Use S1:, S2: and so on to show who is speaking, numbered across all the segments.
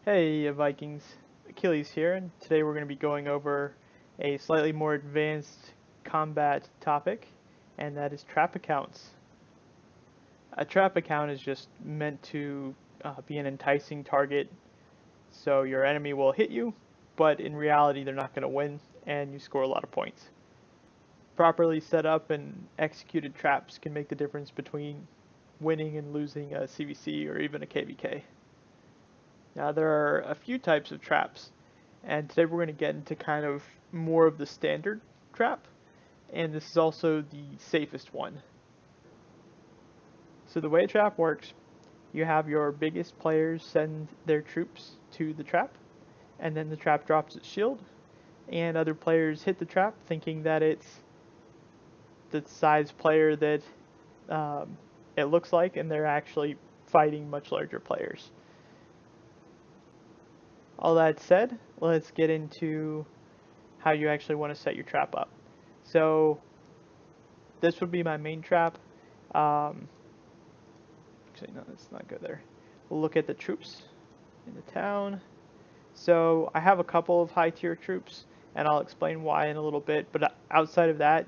S1: Hey Vikings, Achilles here, and today we're going to be going over a slightly more advanced combat topic, and that is trap accounts. A trap account is just meant to be an enticing target, so your enemy will hit you, but in reality they're not going to win, and you score a lot of points. Properly set up and executed traps can make the difference between winning and losing a CVC or even a KVK. Now there are a few types of traps, and today we're going to get into kind of more of the standard trap, and this is also the safest one. So the way a trap works, you have your biggest players send their troops to the trap, and then the trap drops its shield, and other players hit the trap thinking that it's the size player that it looks like, and they're actually fighting much larger players. All that said, let's get into how you actually want to set your trap up. So this would be my main trap. Actually, no, let's not go there. We'll look at the troops in the town. So I have a couple of high tier troops, and I'll explain why in a little bit. But outside of that,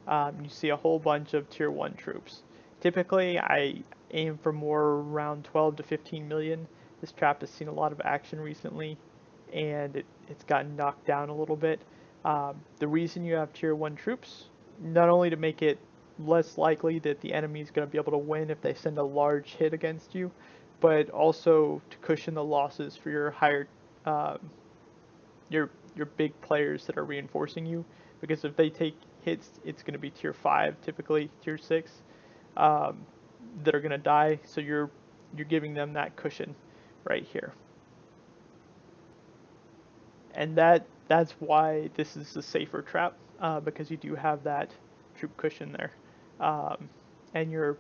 S1: you see a whole bunch of tier 1 troops. Typically, I aim for more around 12 to 15 million. This trap has seen a lot of action recently, and it's gotten knocked down a little bit. The reason you have tier 1 troops, not only to make it less likely that the enemy is going to be able to win if they send a large hit against you, but also to cushion the losses for your higher, um, your big players that are reinforcing you. Because if they take hits, it's going to be tier 5, typically tier 6, um, that are going to die. So you're giving them that cushion right here. And that's why this is a safer trap, because you do have that troop cushion there, and your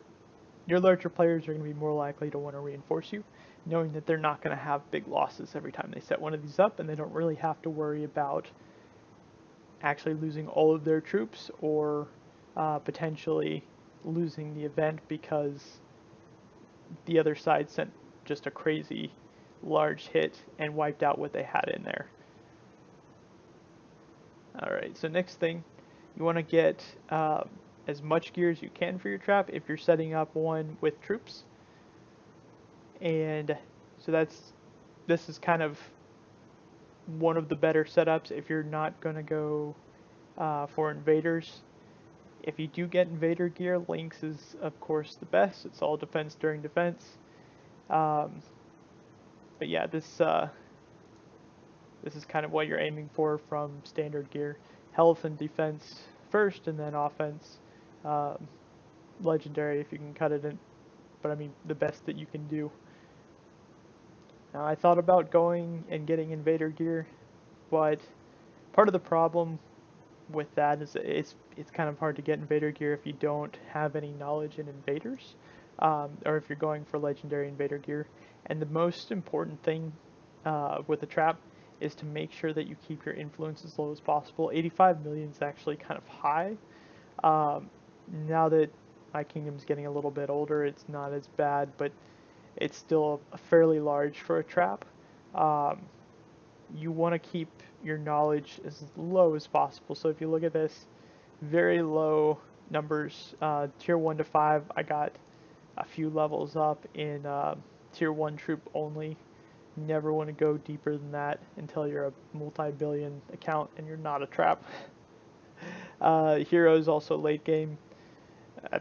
S1: larger players are going to be more likely to want to reinforce you, knowing that they're not going to have big losses every time they set one of these up, and they don't really have to worry about actually losing all of their troops or potentially losing the event because the other side sent just a crazy large hit and wiped out what they had in there. Alright, so next thing, you want to get as much gear as you can for your trap if you're setting up one with troops. And so this is kind of one of the better setups if you're not going to go for invaders. If you do get invader gear, Lynx is of course the best. It's all defense during defense. Um, but yeah, this is kind of what you're aiming for from standard gear. Health and defense first, and then offense. Um, Legendary if you can cut it in, but I mean the best that you can do. Now I thought about going and getting invader gear, but part of the problem with that is it's kind of hard to get invader gear if you don't have any knowledge in invaders, or if you're going for legendary invader gear. And the most important thing with the trap is to make sure that you keep your influence as low as possible. 85 million is actually kind of high. Um, Now that my kingdom's getting a little bit older, it's not as bad, but it's still fairly large for a trap. Um, you want to keep your knowledge as low as possible. So if you look at this, very low numbers, tier 1 to 5, I got a few levels up in tier 1 troop only. Never want to go deeper than that until you're a multi-billion account and you're not a trap. Heroes also late game. Uh,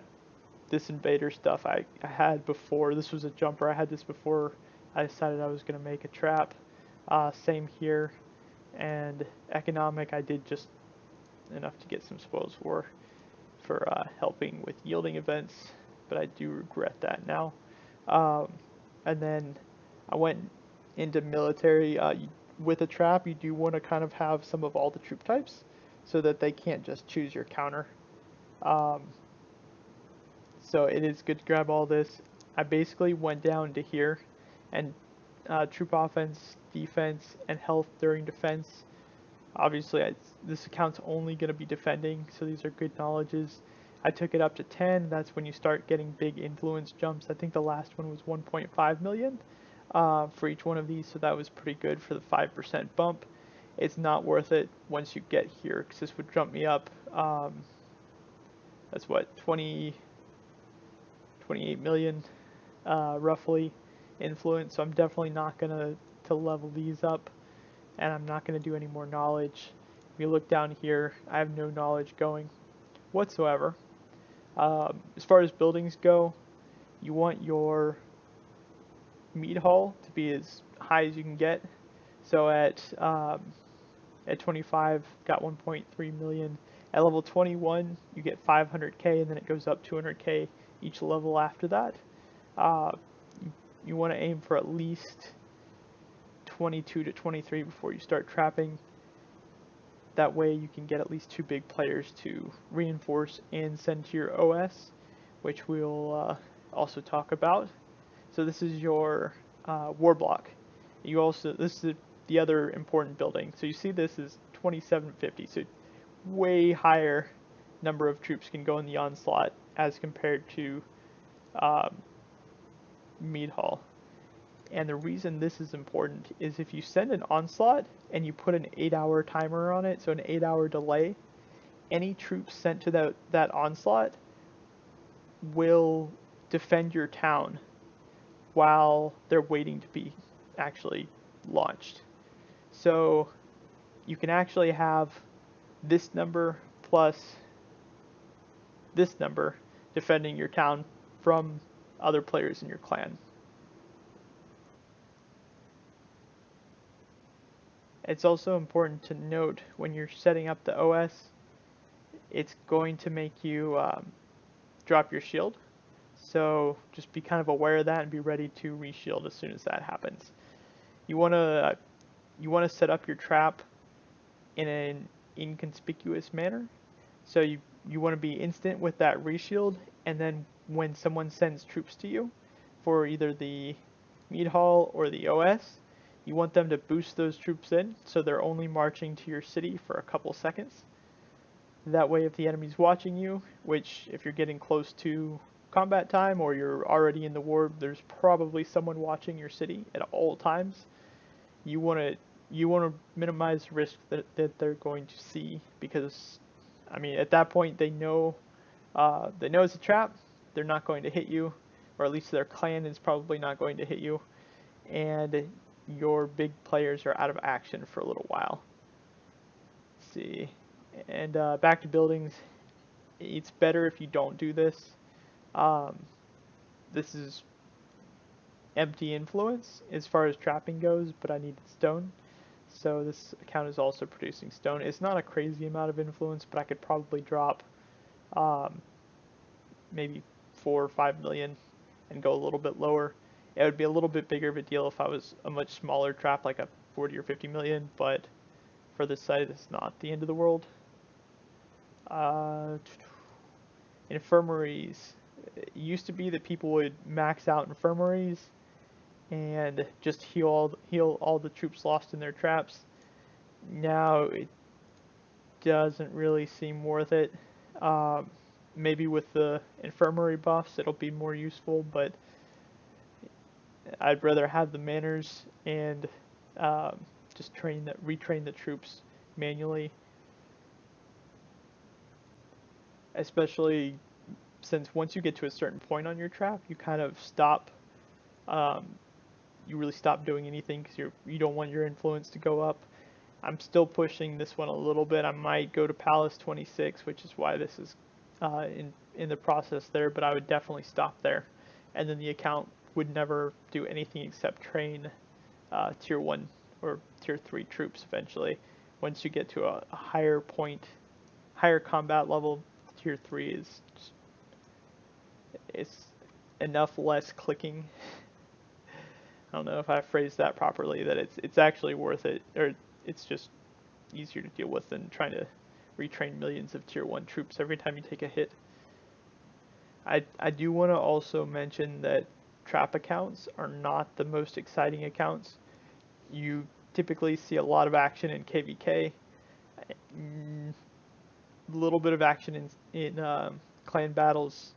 S1: this invader stuff I had before. This was a jumper. I had this before I decided I was going to make a trap. Same here. And economic, I did just enough to get some spoils for helping with yielding events, but I do regret that now. Um, and then I went into military. With a trap, you do want to kind of have some of all the troop types so that they can't just choose your counter. Um, so it is good to grab all this. I basically went down to here and troop offense, defense, and health during defense. Obviously, this account's only going to be defending, so these are good knowledges. I took it up to 10. That's when you start getting big influence jumps. I think the last one was 1.5 million. for each one of these, so that was pretty good for the 5% bump. It's not worth it once you get here, because this would jump me up. That's what, 28 million roughly influence, so I'm definitely not going to level these up, and I'm not going to do any more knowledge. If you look down here, I have no knowledge going whatsoever. As far as buildings go, you want your meat hall to be as high as you can get. So at 25, got 1.3 million. At level 21, you get 500k, and then it goes up 200k each level after that. Uh, you want to aim for at least 22 to 23 before you start trapping. That way you can get at least 2 big players to reinforce and send to your OS, which we'll also talk about. So this is your war block. This is the other important building. So you see this is 2750, so way higher number of troops can go in the onslaught as compared to Mead Hall. And the reason this is important is if you send an onslaught and you put an 8-hour timer on it, so an 8-hour delay, any troops sent to that onslaught will defend your town while they're waiting to be actually launched. So you can actually have this number plus this number defending your town from other players in your clan. It's also important to note when you're setting up the OS, it's going to make you drop your shield. So just be kind of aware of that and be ready to reshield as soon as that happens. You want to set up your trap in an inconspicuous manner. So you want to be instant with that reshield, and then when someone sends troops to you for either the meat hall or the OS, you want them to boost those troops in so they're only marching to your city for a couple seconds. That way if the enemy's watching you, which if you're getting close to combat time or you're already in the war, there's probably someone watching your city at all times. You want to minimize the risk that they're going to see, because I mean at that point they know it's a trap. They're not going to hit you, or at least their clan is probably not going to hit you, and your big players are out of action for a little while. Let's see, and back to buildings. It's better if you don't do this. This is empty influence as far as trapping goes, but I needed stone. So this account is also producing stone. It's not a crazy amount of influence, but I could probably drop maybe 4 or 5 million and go a little bit lower. It would be a little bit bigger of a deal if I was a much smaller trap, like a 40 or 50 million, but for this site, it's not the end of the world. Infirmaries. It used to be that people would max out infirmaries and just heal all the troops lost in their traps. Now it doesn't really seem worth it. Maybe with the infirmary buffs it'll be more useful, but I'd rather have the manners and just retrain the troops manually, especially since once you get to a certain point on your trap, you kind of stop. You really stop doing anything because you don't want your influence to go up. I'm still pushing this one a little bit. I might go to Palace 26, which is why this is in the process there, but I would definitely stop there. And then the account would never do anything except train tier 1 or tier 3 troops eventually. Once you get to a higher combat level, tier 3 is it's enough less clicking. I don't know if I phrased that properly, that it's actually worth it, or it's just easier to deal with than trying to retrain millions of tier 1 troops every time you take a hit. I do want to also mention that trap accounts are not the most exciting accounts. You typically see a lot of action in KVK, a little bit of action in clan battles.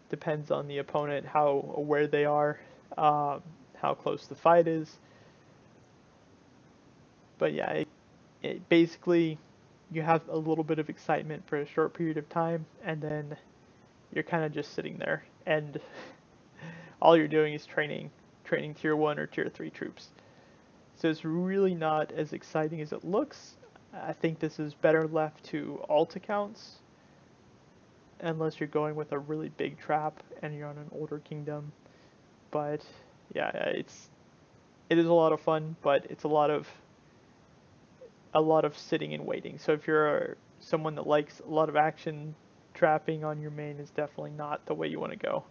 S1: Depends on the opponent, how aware they are, how close the fight is. But yeah, it basically you have a little bit of excitement for a short period of time, and then you're kind of just sitting there, and all you're doing is training tier 1 or tier 3 troops. So it's really not as exciting as it looks. I think this is better left to alt accounts, unless you're going with a really big trap and you're on an older kingdom. But yeah, it is a lot of fun, but it's a lot of sitting and waiting. So if you're someone that likes a lot of action, trapping on your main is definitely not the way you want to go.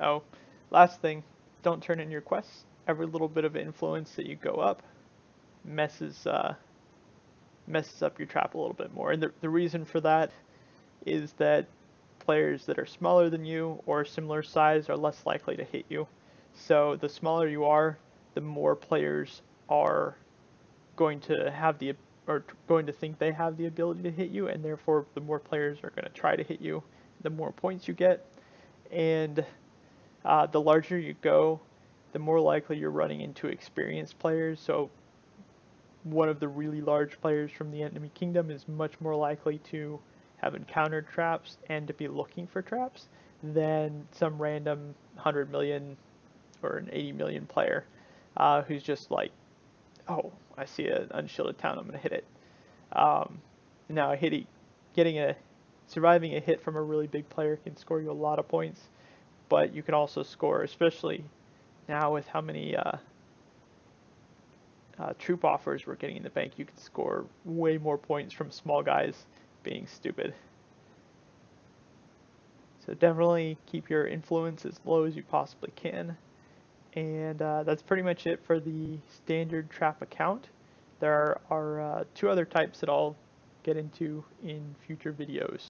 S1: Oh, last thing, don't turn in your quests. Every little bit of influence that you go up messes messes up your trap a little bit more. And the reason for that is that players that are smaller than you or similar size are less likely to hit you. So the smaller you are, the more players are going to have the or going to think they have the ability to hit you, and therefore the more players are going to try to hit you, the more points you get. And the larger you go, the more likely you're running into experienced players. So one of the really large players from the enemy kingdom is much more likely to have encountered traps and to be looking for traps than some random 100 million or an 80 million player who's just like, oh, I see an unshielded town, I'm going to hit it. Now, surviving a hit from a really big player can score you a lot of points, but you can also score, especially now with how many troop offers we're getting in the bank, you can score way more points from small guys being stupid. So definitely keep your influence as low as you possibly can. And that's pretty much it for the standard trap account. There are 2 other types that I'll get into in future videos.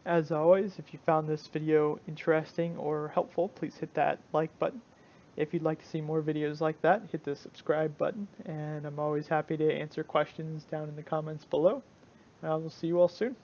S1: As always, if you found this video interesting or helpful, please hit that like button. If you'd like to see more videos like that, hit the subscribe button, and I'm always happy to answer questions down in the comments below. I will see you all soon.